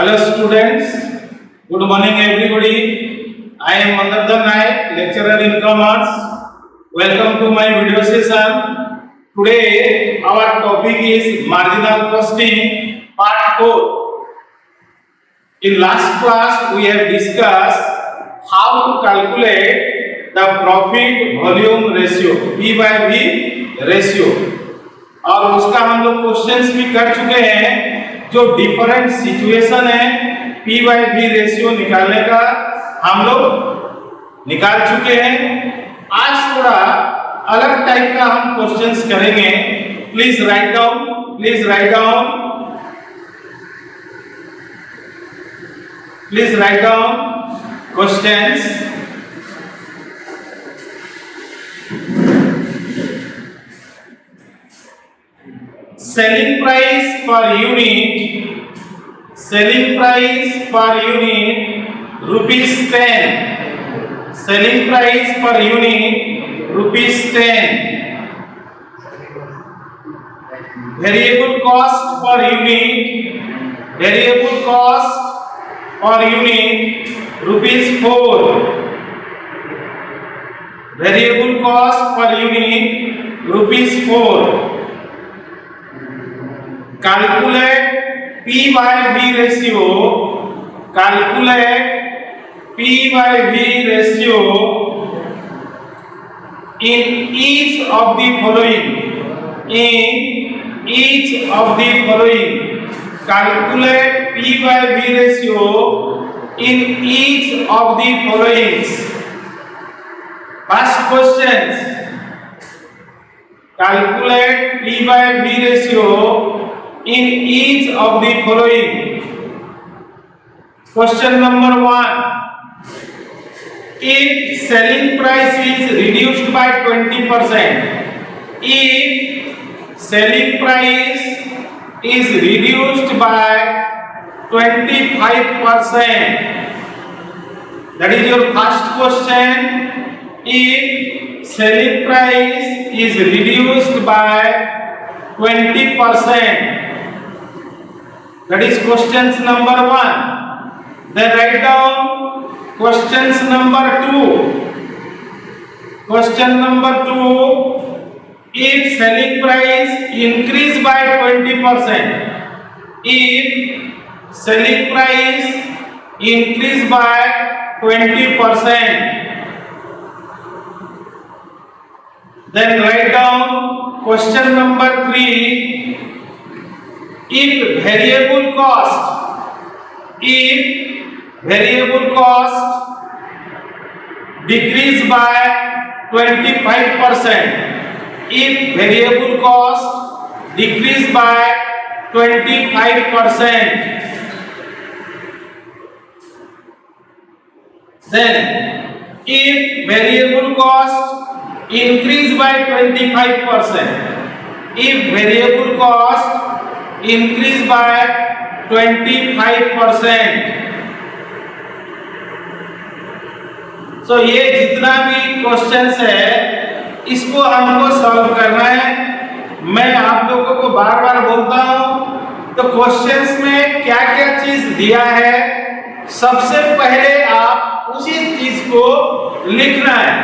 Hello students, good morning everybody. I am Mandardhan Naik, lecturer in commerce. Welcome to my video session. Today our topic is marginal costing part 4. In last class we have discussed how to calculate the profit volume ratio P by V ratio और उसका हम लोग questions भी कर चुके हैं। जो different situation है P बाई V रेशियो निकालने का हम लोग निकाल चुके हैं। आज थोड़ा अलग टाइप का हम क्वेश्चंस करेंगे। Please write down, please write down, please write down questions. Selling price per unit, selling price per unit rupees 10, selling price per unit rupees 10, variable cost per unit, variable cost per unit rupees 4, variable cost per unit rupees 4. Calculate P by V ratio, calculate P by V ratio in each of the following, in each of the following. Calculate P by V ratio in each of the following. First question, calculate P by V ratio in each of the following. Question number 1. If selling price is reduced by 20%, if selling price is reduced by 25%, that is your first question. If selling price is reduced by 20%, that is questions number 1. Then write down questions number 2. Question number 2. If selling price increase by 20%, if selling price increase by 20%, then write down question number 3. If variable cost, if variable cost decrease by 25%, if variable cost decrease by 25%, then if variable cost increase by 25%, if variable cost increase by 25%, so ये जितना भी questions है इसको हमको solve करना है। मैं आप लोगों को बार बार बोलता हूँ तो क्वेश्चंस में क्या क्या चीज दिया है सबसे पहले आप उसी चीज को लिखना है।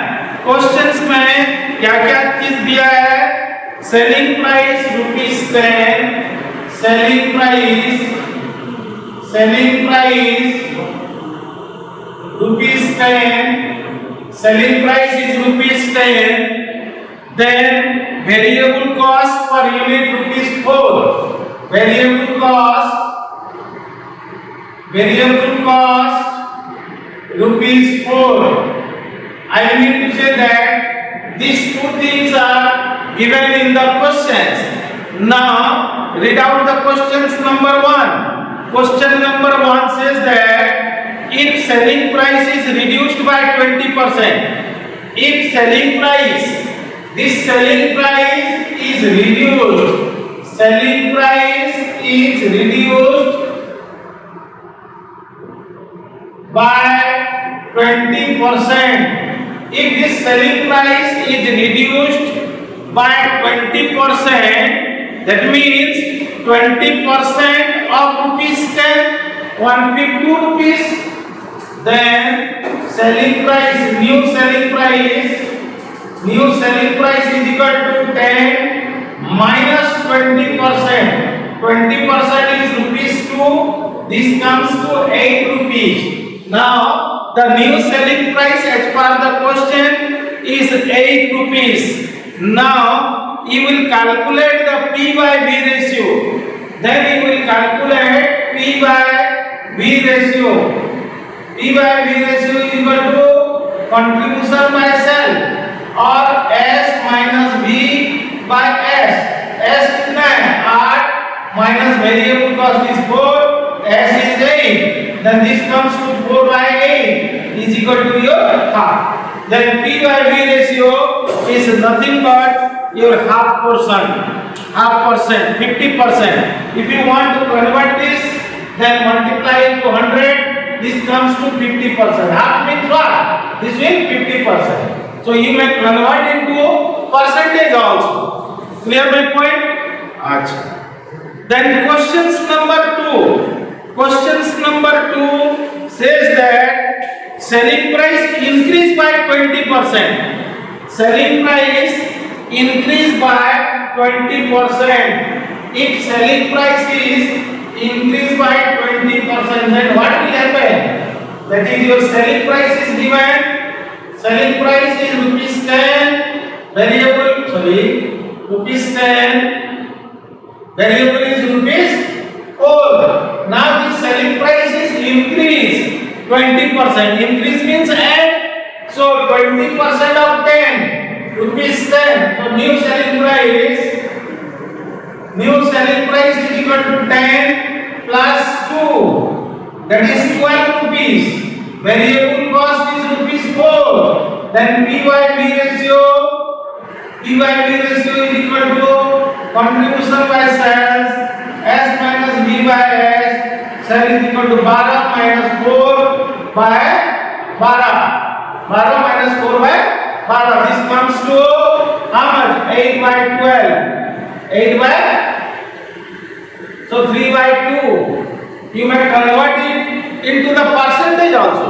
क्वेश्चंस में क्या क्या चीज दिया है, selling price ₹10, selling price rupees 10, selling price is ₹10, then variable cost per unit ₹4, variable cost ₹4. I mean to say that these two things are given in the questions. Now read out the questions number 1. Question number 1 says that if selling price is reduced by 20%, if selling price, this selling price is reduced, selling price is reduced by 20%. If this selling price is reduced by 20%, that means 20% of ₹10 152 rupees. Then selling price, new selling price is equal to 10 minus 20%. 20% is rupees 2. This comes to 8 rupees. Now the new selling price as per the question is 8 rupees. Now you will calculate the P by V ratio. Then you will calculate P by V ratio. P by V ratio is equal to contribution by sale or S minus V by S. S कितना है 8 minus variable cost is 4. S is 8. Then this comes to 4 by 8 is equal to your half. Then P by V ratio is nothing but your half percent, 50%. If you want to convert this, then multiply into 100. This comes to 50%. Half means what? This means 50%. So you may convert into percentage also. Clear my point? Achha. Then questions number 2. Questions number 2 says that selling price increased by 20%. Selling price increased by 20%. If selling price is increased by 20%, then what will happen? That is, your selling price is given. Selling price is rupees 10. Rupees 10. Variable is rupees 4. Now the selling price is increased 20%. Increase means add. So 20% of 10, rupees 10. So new selling price is equal to 10 plus 2. That is 12 rupees. Variable cost is rupees 4. Then P by V ratio is equal to contribution by sales S minus V by S. Sale is equal to 12 minus 4 by 12. 12 minus 4 by 12. This comes to how much? 8 by 12. 8 by, so 3 by 2. You may convert it into the percentage also.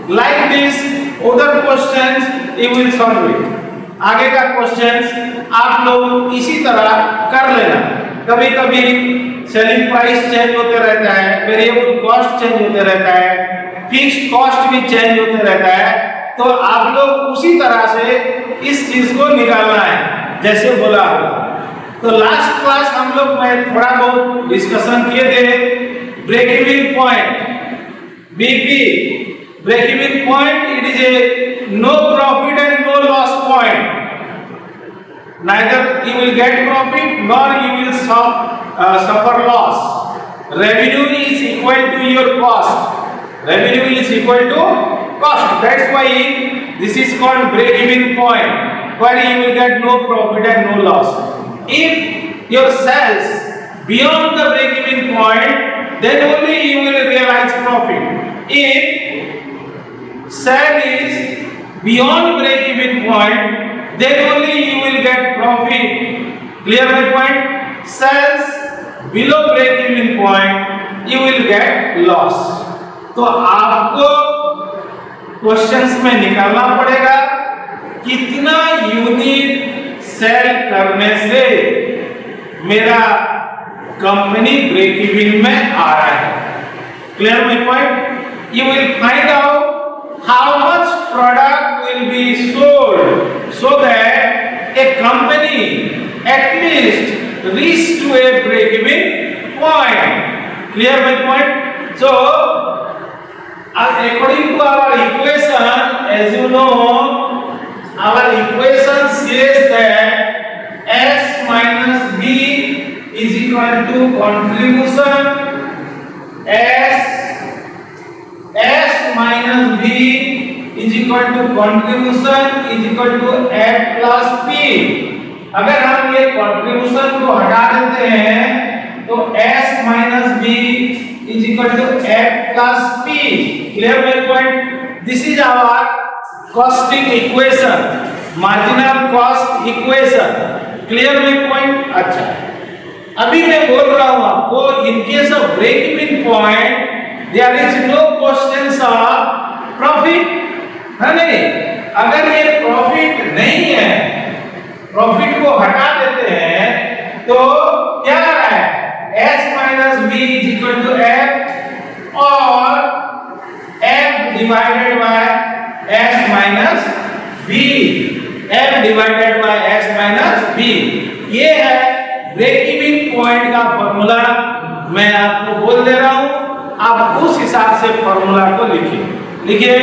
Like this, other questions you will solve it. आगे का questions आप लोग इसी तरह कर लेना. कभी कभी सेलिंग प्राइस चेंज होते रहता है, वेरिएबल कॉस्ट चेंज होते रहता है, फिक्स्ड कॉस्ट भी चेंज होते रहता है. तो आप लोग उसी तरह से इस चीज को निकालना है जैसे बोला. तो लास्ट क्लास हम लोग में थोड़ा बहुत डिस्कशन किए थे break even point, BP. Break even point it is a no profit and no loss point. Neither you will get profit nor you will suffer loss. Revenue is equal to your cost. Revenue is equal to cost. That's why this is called break even point, where you will get no profit and no loss. If your sales beyond the break even point, then only you will realize profit. If sale is beyond break even point, then only you will get profit. Clear my point? Sales below break even point, you will get loss. तो आपको questions में निकालना पड़ेगा कितना unit cell करने से मेरा company break even में आ रहा है. Clear my point? You will find out how much product will be sold so that a company at least reach to a break even point. Clear my point? So according to our equation, as you know, our equation says that S minus B is equal to contribution S minus B is equal to contribution is equal to F plus P. अगर हम ये contribution को हटा देते हैं तो S minus B is equal to F plus P. Clear my point? This is our costing equation, marginal cost equation. Clear my point? अच्छा, अभी मैं बोल रहा हूँ आपको in case of break even point there is no questions of profit, है नहीं। अगर ये प्रॉफिट नहीं है, प्रॉफिट को हटा देते हैं तो क्या आ रहा है, s minus b is equal to f और f divided by s minus b, f divided by s minus b। ये है ब्रेक इवन पॉइंट का फॉर्मूला। मैं आपको बोल दे रहा हूं, आप उस हिसाब से फॉर्मूला को लिखिए।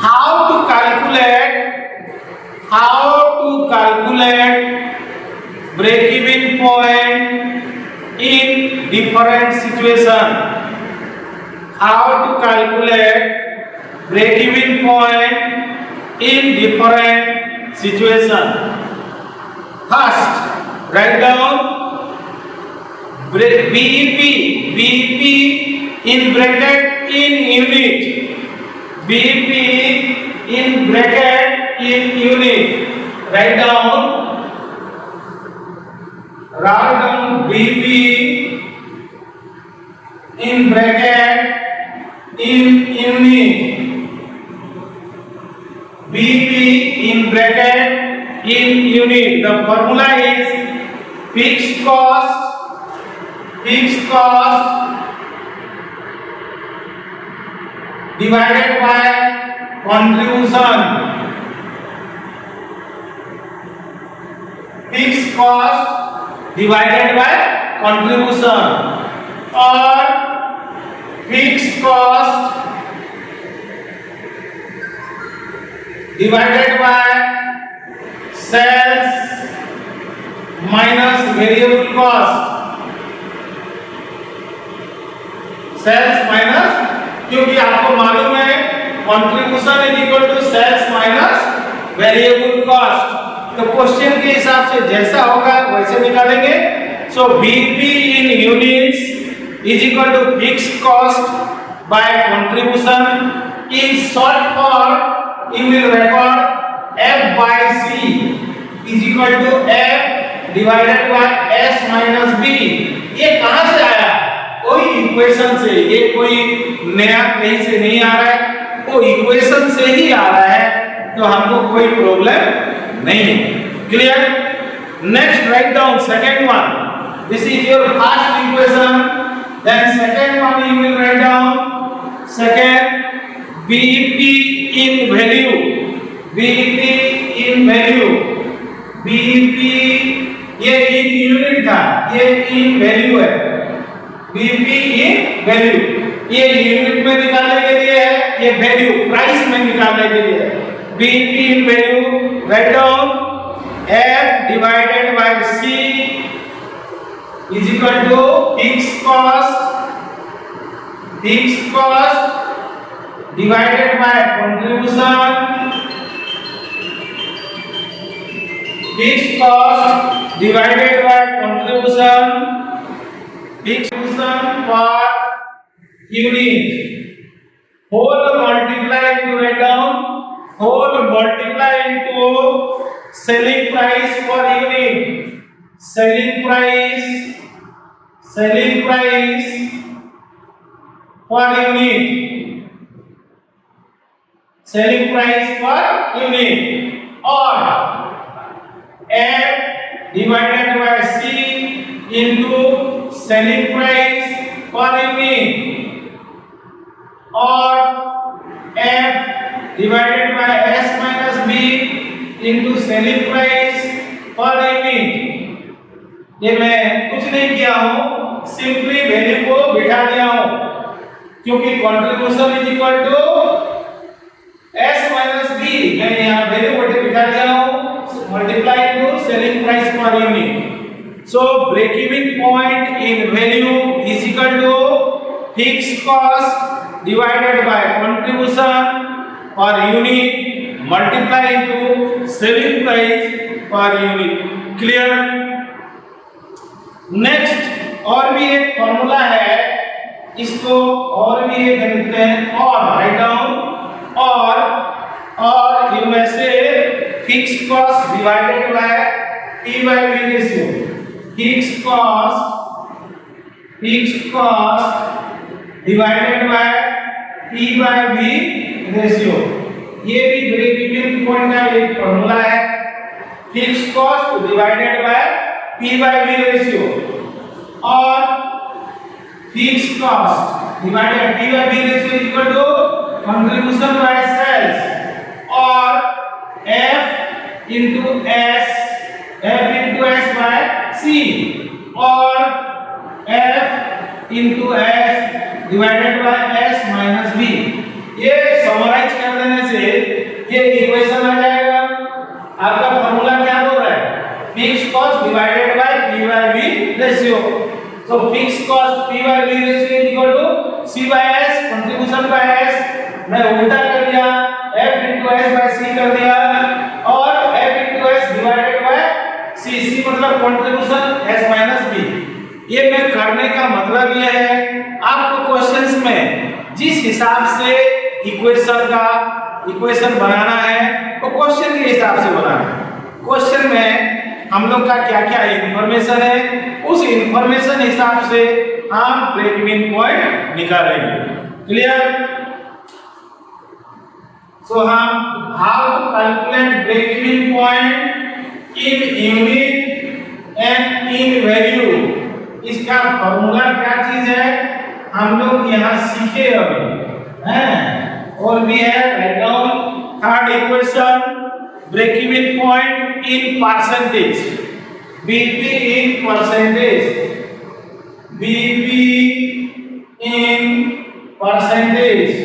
How to calculate break even point in different situation। How to calculate break even point in different situation? First, write down BEP in bracket in unit, BEP in bracket in unit। Write down BP in bracket in unit, BP in bracket in unit। The formula is fixed cost divided by contribution, fixed cost divided by contribution, और fixed cost divided by sales minus variable cost, sales minus, क्योंकि आपको मालूम है contribution is equal to sales minus variable cost. तो question के हिसाब से जैसा होगा वैसे निकालेंगे। So BP in units is equal to fixed cost by contribution. In short form you will record F by C is equal to F divided by S minus B. ये कहां से आया, कोई इक्वेशन से, ये कोई नया कहीं से नहीं आ रहा है, वो इक्वेशन से ही आ रहा है, तो हमको कोई प्रॉब्लम नहीं है। Clear? Next right down second one, this is your first equation, then second one you will write down second BEP in value, BEP in value, BEP ये इन यूनिट था, ये इन वैल्यू है, BEP in value, ये unit में निकालने के लिए है, ये वैल्यू प्राइस में निकालने के लिए है। BEP in value right down F divided by C is equal to fixed cost divided by contribution, fixed cost divided by contribution, contribution per unit, whole multiply into, write down, whole multiply into selling price per unit, selling price per unit, selling price per unit, और F divided by C into selling price per unit, और F divided by S minus B into selling price per unit। ये मैं कुछ नहीं किया हूँ, simply value को बिठा दिया हूँ, क्योंकि contribution is equal to S minus B, मैंने यहाँ वैल्यू को बिठा दिया हूँ, multiply into selling price per unit. So break even point in value is equal to fixed cost divided by contribution per unit multiply into selling price per unit। Clear? Next और भी एक formula है, इसको और भी एक लिखते हैं, और राइट डाउन, और इनमें से fixed cost divided by P by V ratio, fixed cost fixed cost divided by P by V ratio. ये भी ब्रेक इवन पॉइंट का एक फॉर्मूला है, fixed cost divided by P by V ratio. और fixed cost divided P by V ratio equal to contribution by sales और F into S by C और F into S divided by S minus B। ये summarize कर देने से ये equation आ जाएगा। आपका फॉर्मूला क्या हो रहा है, fixed cost divided by P by V ratio. तो fixed cost P by V ratio equal to C by S contribution by S, मैं उल्टा कर दिया, F into S by C कर दिया और F into S divided by C, C मतलब contribution S minus B। ये मैं करने का मतलब ये है, आपको क्वेश्चंस में जिस हिसाब से इक्वेशन बनाना है तो क्वेश्चन के हिसाब से बनाना है। क्वेश्चन में हम लोग का क्या क्या इंफॉर्मेशन है, उस इंफॉर्मेशन हिसाब से हम ब्रेक इवन पॉइंट निकालेंगे। Clear? So how to calculate break-even point in unit and in value? इसका फॉर्मूला क्या चीज है हम लोग यहाँ सीखे अभी हैं। और भी है, write down third equation, break-even point in percentage, BP in percentage, BP in percentage,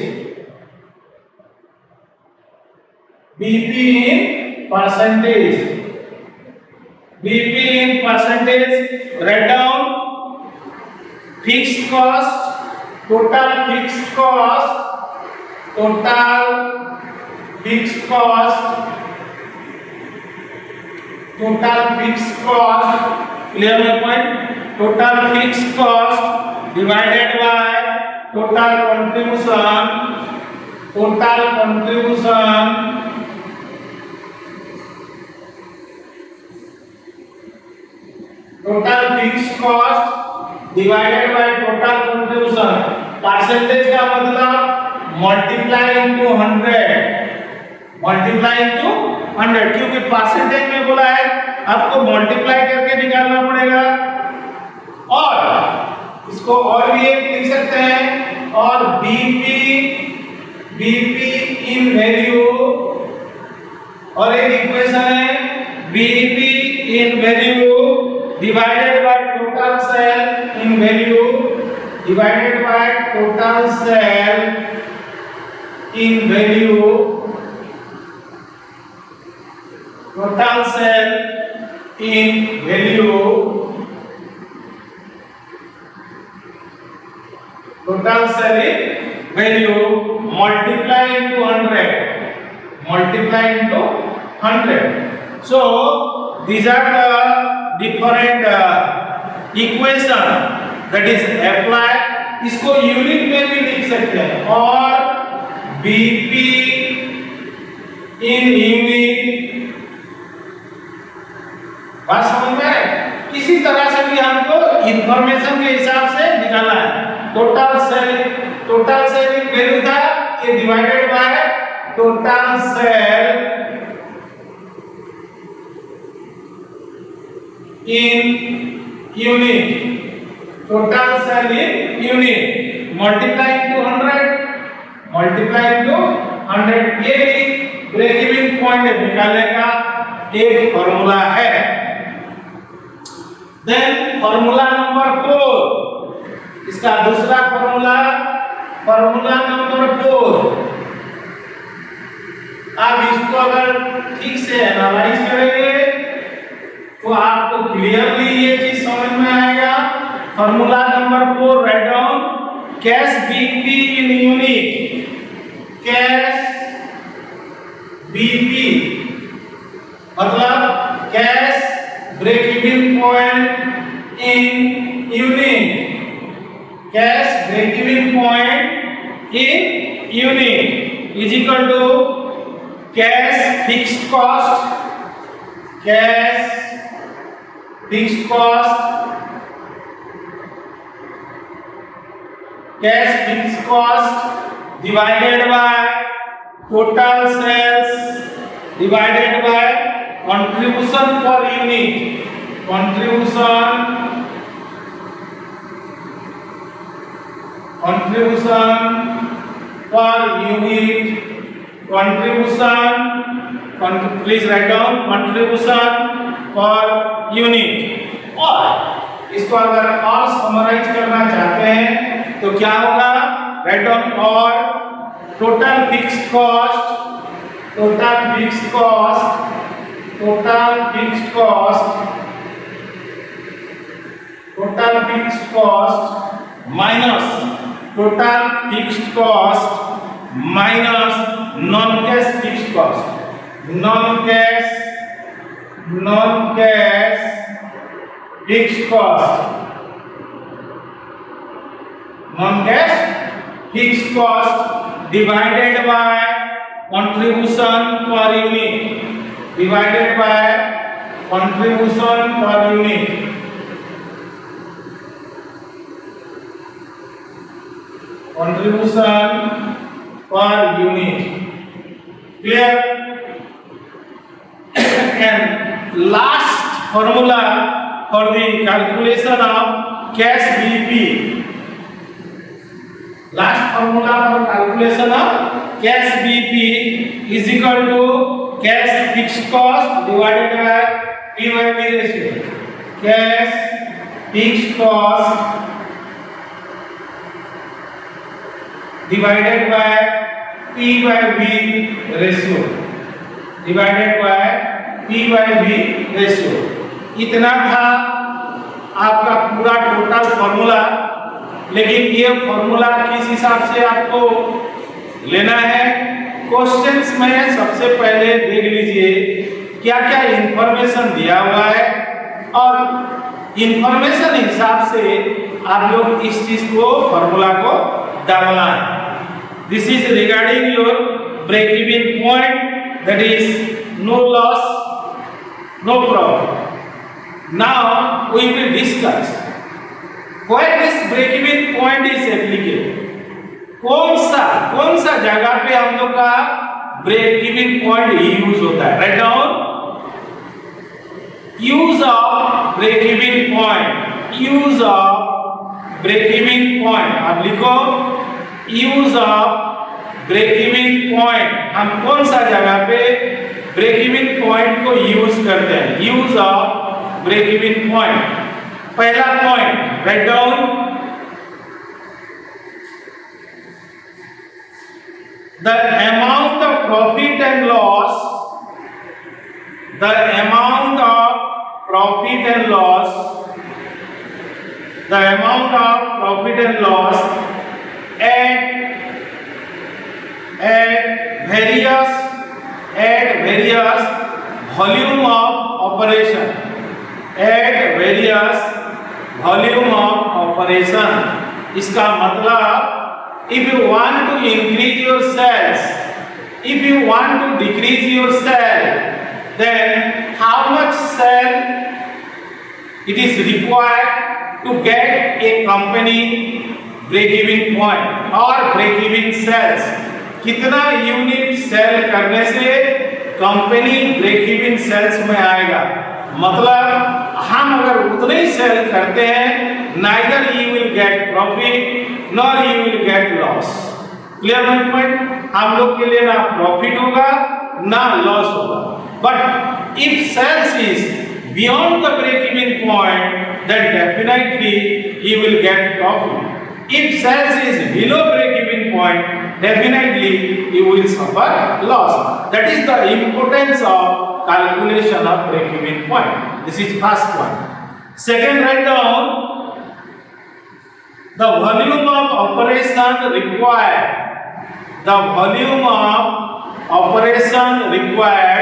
BP in percentage, BP in percentage, write down fixed cost, total fixed cost, total fixed cost, total fixed cost, clear my point? Total fixed cost divided by total contribution, total contribution total fixed cost divided by total contribution। Percentage का मतलब multiply into 100, multiply into 100, क्योंकि percentage में बोला है आपको multiply करके निकालना पड़ेगा। और इसको और भी एक लिख सकते हैं, और बीपी इन वैल्यू, और एक इक्वेशन है BP in value divided by total sale in value, divided by total sale in value, total sale in value, total sale in value, multiply into 100, multiply into 100। So these are the different equation that is apply। इसको unit में भी लिख सकते हैं, और BP in unit, बात समझ में आए? किसी तरह से भी हमको इंफॉर्मेशन के हिसाब से निकालना है। टोटल सेल वैल्यू था, ये divided by total sale in unit, total sale in unit, multiply into 100, multiply into 100। ये भी ब्रेक इवन पॉइंट निकालने का एक फॉर्मूला है। देन फॉर्मूला नंबर 4, इसका दूसरा फॉर्मूला, फॉर्मूला नंबर 4, आप इसको अगर ठीक से एनालाइज करेंगे तो आपको क्लियरली ये चीज समझ में आएगा। Formula number 4, write down cash BP in unit, cash BP मतलब cash break even point in unit, cash break even point in unit is equal to cash fixed cost, cash fixed cost cash fixed cost divided by total sales divided by contribution per unit, contribution per unit, please write down contribution per unit। और इसको अगर और summarise करना चाहते हैं तो क्या होगा, राइट डाउन और total fixed cost minus non cash fixed cost, non cash fixed cost divided by contribution per unit, clear? And last formula for the calculation of cash BP, is equal to cash fixed cost divided by P/B ratio, cash fixed cost divided by P/B ratio, इतना था आपका पूरा total formula. लेकिन ये formula किस हिसाब से आपको लेना है, क्वेश्चंस में सबसे पहले देख लीजिए क्या क्या इंफॉर्मेशन दिया हुआ है और इंफॉर्मेशन हिसाब से आप लोग इस चीज को फॉर्मूला को डालना है। This is regarding your break even point, that is no loss no profit. Now we will discuss where this break even point is applicable, कौन सा जगह पे हम लोग का ब्रेक इवन पॉइंट यूज होता है। Write down use of break even point, आप लिखो use of break even point. हम कौन सा जगह पे ब्रेक इवन पॉइंट को यूज करते हैं, use of break even point. पहला point write down, the amount of profit and loss at various volume of operation, इसका मतलब if you want to increase your sales, if you want to decrease your sale, then how much sale it is required to get a company break even point or break even sales, कितना unit cell करने से company break even sales में आएगा। मतलब हम अगर उतने ही cell करते हैं, neither you will get profit nor you will get loss। Clear my point? हम लोग के लिए ना प्रॉफिट होगा ना लॉस होगा। But if sales is beyond the break even point, then definitely you will get profit। If sales is below break even point, definitely you will suffer loss। That is the importance of calculation of break even point। This is first one। Second, write down the volume of operation required, the volume of operation required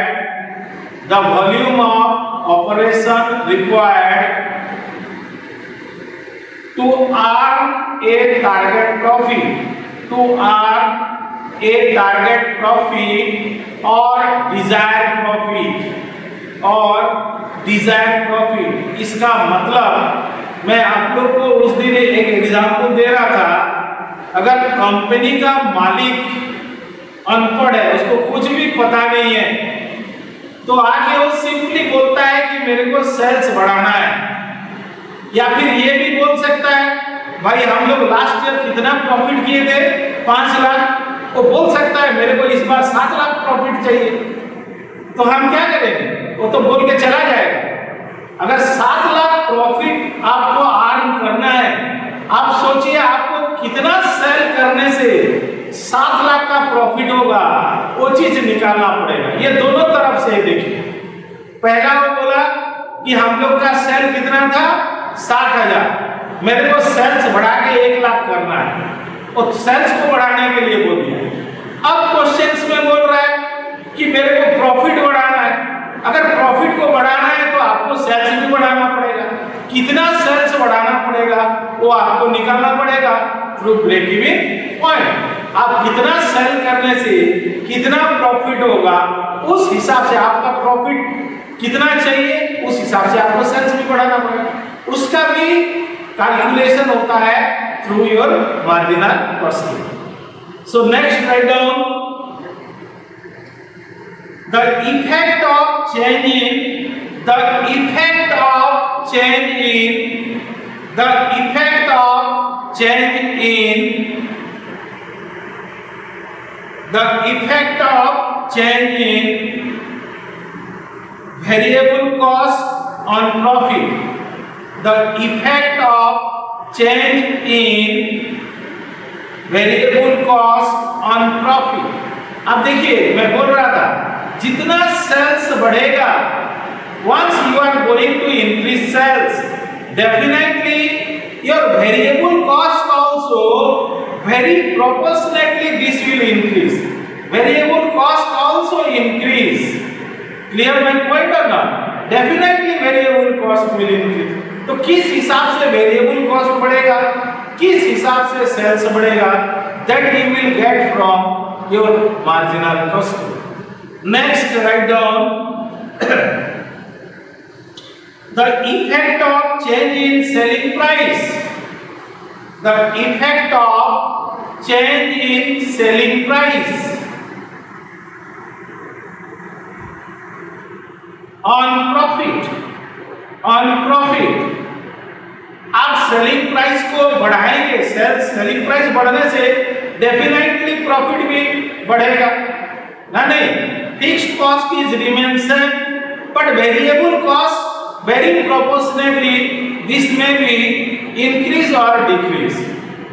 to earn a target profit, or desired profit। इसका मतलब मैं आप लोग को उस दिन एक example दे रहा था अगर कंपनी का मालिक अनपढ़ है, उसको कुछ भी पता नहीं है, तो आगे वो सिंपली बोलता है कि मेरे को सेल्स बढ़ाना है, या फिर ये भी बोल सकता है भाई हम लोग लास्ट ईयर कितना प्रॉफिट किए थे 5 लाख, वो बोल सकता है मेरे को इस बार 7 लाख प्रॉफिट चाहिए। तो हम क्या करेंगे, वो तो बोल के चला जाएगा। अगर 7 लाख प्रॉफिट आपको अर्न करना है, आप सोचिए आपको कितना सेल करने से 7 लाख का प्रॉफिट होगा, वो चीज निकालना पड़ेगा। ये दोनों तरफ से देखिए, पहला वो बोला कि हम लोग का सेल कितना था 60,000, मेरे को सेल्स बढ़ा के 1 लाख करना है, और सेल्स को बढ़ाने के लिए बोल दिया। अब क्वेश्चंस में बोल रहा है कि मेरे को प्रॉफिट बढ़ाना है। अगर प्रॉफिट को बढ़ाना है तो आपको सेल्स भी बढ़ाना पड़ेगा। कितना सेल्स बढ़ाना पड़ेगा वो आपको निकालना पड़ेगा थ्रू ब्रेक इवन पॉइंट। आप कितना सेल करने से कितना प्रॉफिट होगा, उस हिसाब से आपका प्रॉफिट कितना चाहिए, उस हिसाब से आपको सेल्स भी बढ़ाना पड़ेगा। उसका भी कैलकुलेशन होता है through your marginal costing. So next, write down the effect of change in the effect of change in the effect of change in the effect of change in variable cost on profit. The effect of change in variable cost on profit. अब देखिए मैं बोल रहा था जितना sales बढ़ेगा, once you are going to increase sales, definitely your variable cost also very proportionately this will increase. Variable cost also increase. Clear my point or not? Definitely variable cost will increase. तो किस हिसाब से variable cost बढ़ेगा, किस हिसाब से sales बढ़ेगा, that you will get from your marginal cost. Next, right down the effect of change in selling price. The effect of change in selling price on profit. On profit आप selling price को बढ़ाएंगे, selling price बढ़ने से definitely profit भी बढ़ेगा ना। नहीं, fixed cost is remain same but variable cost very proportionately this में भी इंक्रीज और डिक्रीज।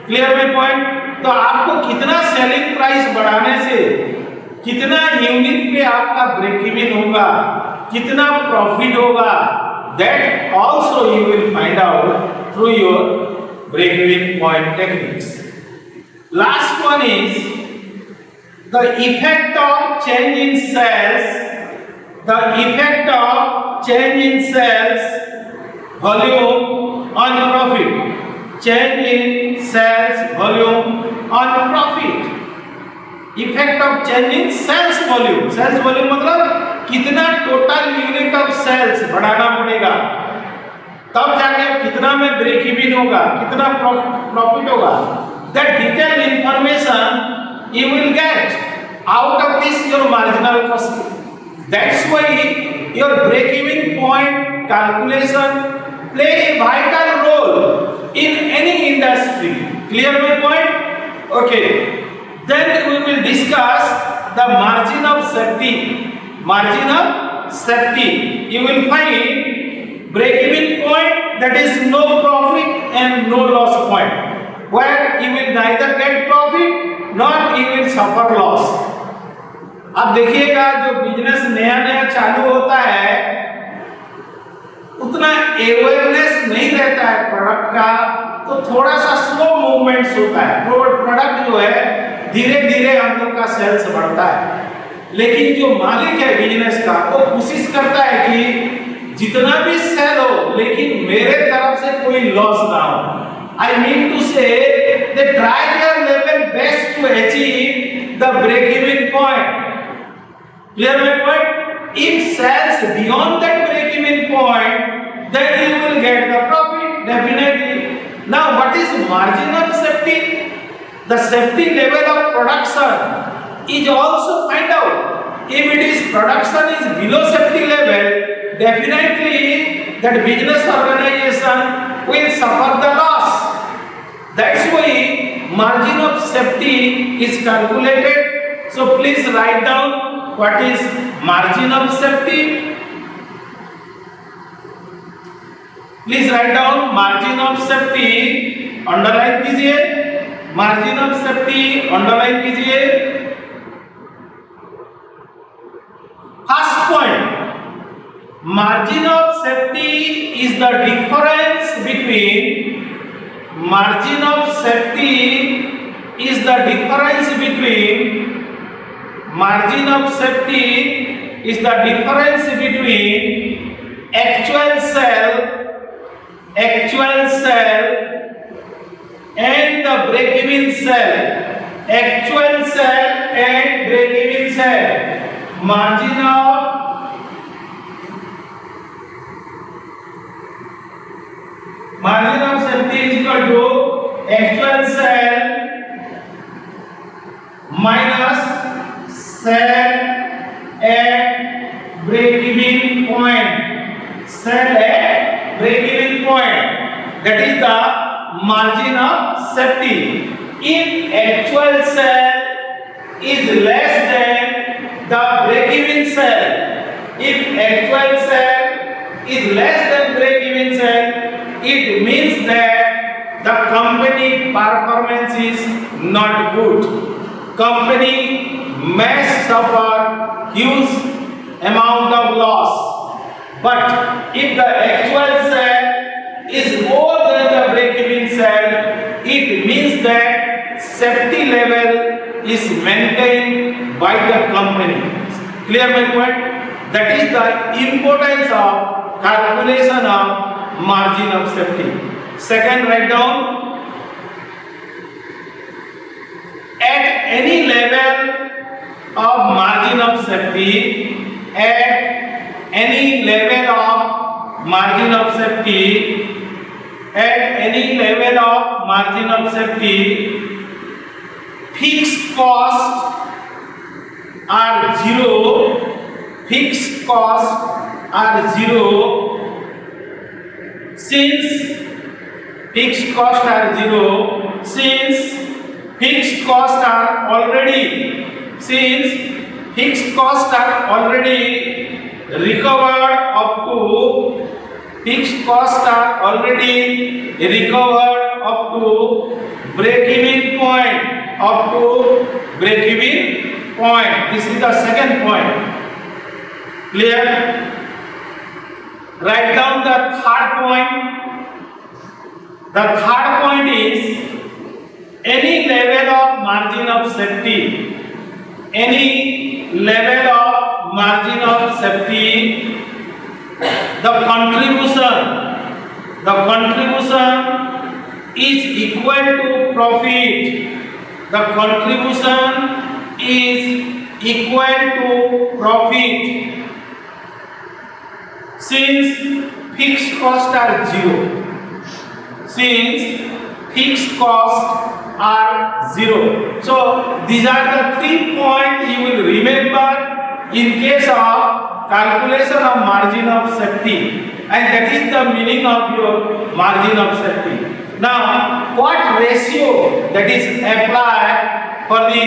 Clear my point? तो आपको कितना सेलिंग प्राइस बढ़ाने से कितना यूनिट पे आपका ब्रेक इवन होगा, कितना प्रॉफिट होगा, that also you will find out through your break-even point techniques. Last one is the effect of change in sales. The effect of change in sales volume on profit. Change in sales volume on profit. Effect of change in sales volume. Sales volume मतलब कितना total unit of sales बढ़ाना पड़ेगा, तब जाके कितना में break even होगा, कितना प्रॉफिट होगा। That detail information you will get out of this your marginal cost. That's why your break even point calculation play a vital role in any industry. Clear my point? Okay, then we will discuss the margin of safety. Margin of safety, you will find break-even point, that is no profit and no loss point, where you will neither get profit nor you will suffer loss. अब देखिएगा जो business नया नया चालू होता है उतना awareness नहीं रहता है प्रोडक्ट का, तो थोड़ा सा स्लो मूवमेंट्स होता है। प्रोडक्ट जो है धीरे धीरे हम लोग का सेल्स बढ़ता है, लेकिन जो मालिक है बिजनेस का वो कोशिश करता है कि जितना भी सेल हो लेकिन मेरे तरफ से कोई लॉस ना हो। आई mean to say they try their level best to achieve the break even point. Clear my point? If sales beyond that break even point then you will get the profit definitely. Now what is margin of safety? the safety level of production is also find out. If it is production is below safety level, definitely that business organization will suffer the loss. That's why margin of safety is calculated. So please write down what is margin of safety. Please write down margin of safety, underline कीजिए, margin of safety underline कीजिए. First point, margin of safety is the difference between margin of safety is the difference between margin of safety is the difference between actual sale and the break-even sale. Actual sale and break-even sale. Margin of safety is equal to actual sale minus sale at break-even point. Sale at break-even point. That is the margin of safety. If actual sale is less than the break-even sale, if actual sale is less than break-even sale, it means that the company performance is not good. Company may suffer huge amount of loss. But if the actual sale is more than the break-even sale, it means that safety level is maintained by the company. Clear my point? That is the importance of calculation of margin of safety. Second, write down, at any level of margin of safety, at any level of margin of safety, at any level of margin of safety, fixed costs are zero. Fixed costs are zero. Since fixed costs are zero, since fixed costs are already recovered up to fixed costs are already recovered up to break-even point. Up to break-even point. This is the second point. Clear? Write down the third point. The third point is any level of margin of safety. Any level of margin of safety, the contribution is equal to profit. The contribution is equal to profit. Since fixed costs are zero. Since fixed costs are zero. So these are the 3 points you will remember in case of calculation of margin of safety, and that is the meaning of your margin of safety. Now, what ratio that is applied for the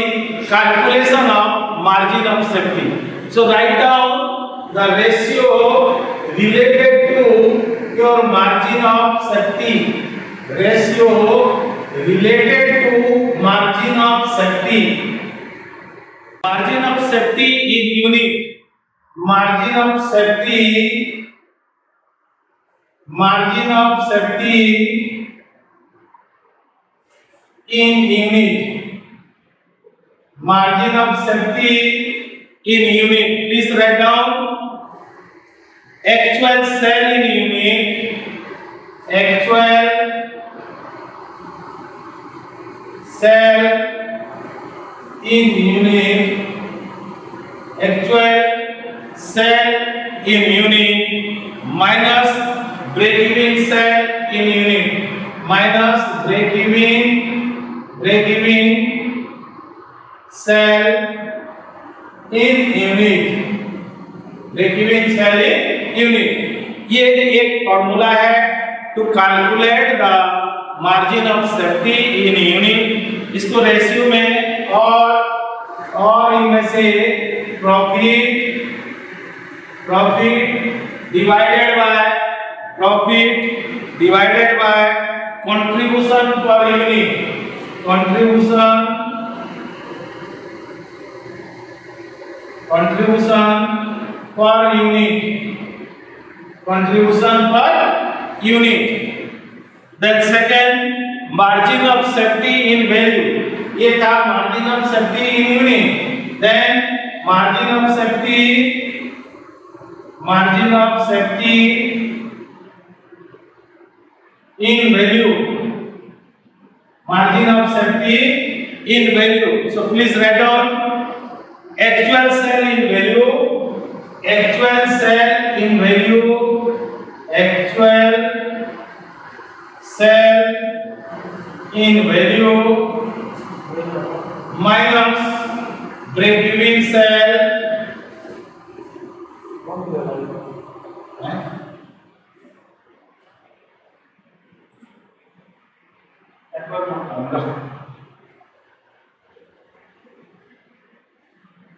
calculation of margin of safety? So write down the ratio related to your margin of safety. Ratio related to margin of safety. Margin of safety in unit. Margin of safety in unit. Margin of safety in unit. Please write down actual sale in unit. Actual sale in unit. Actual sale in unit minus break-even sale in unit. Minus break-even cell in unit, break even cell in unit. ये एक formula है to calculate the margin of safety in unit. इसको ratio में और इनमें से profit divided by contribution per unit, contribution per unit. Then second, margin of safety in value. ये था margin of safety in unit. Then margin of safety in value. Margin of safety in value. So please write down actual cell in value, actual cell in value, actual cell in value minus break even cell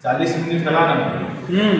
चालीस minute चलाना है.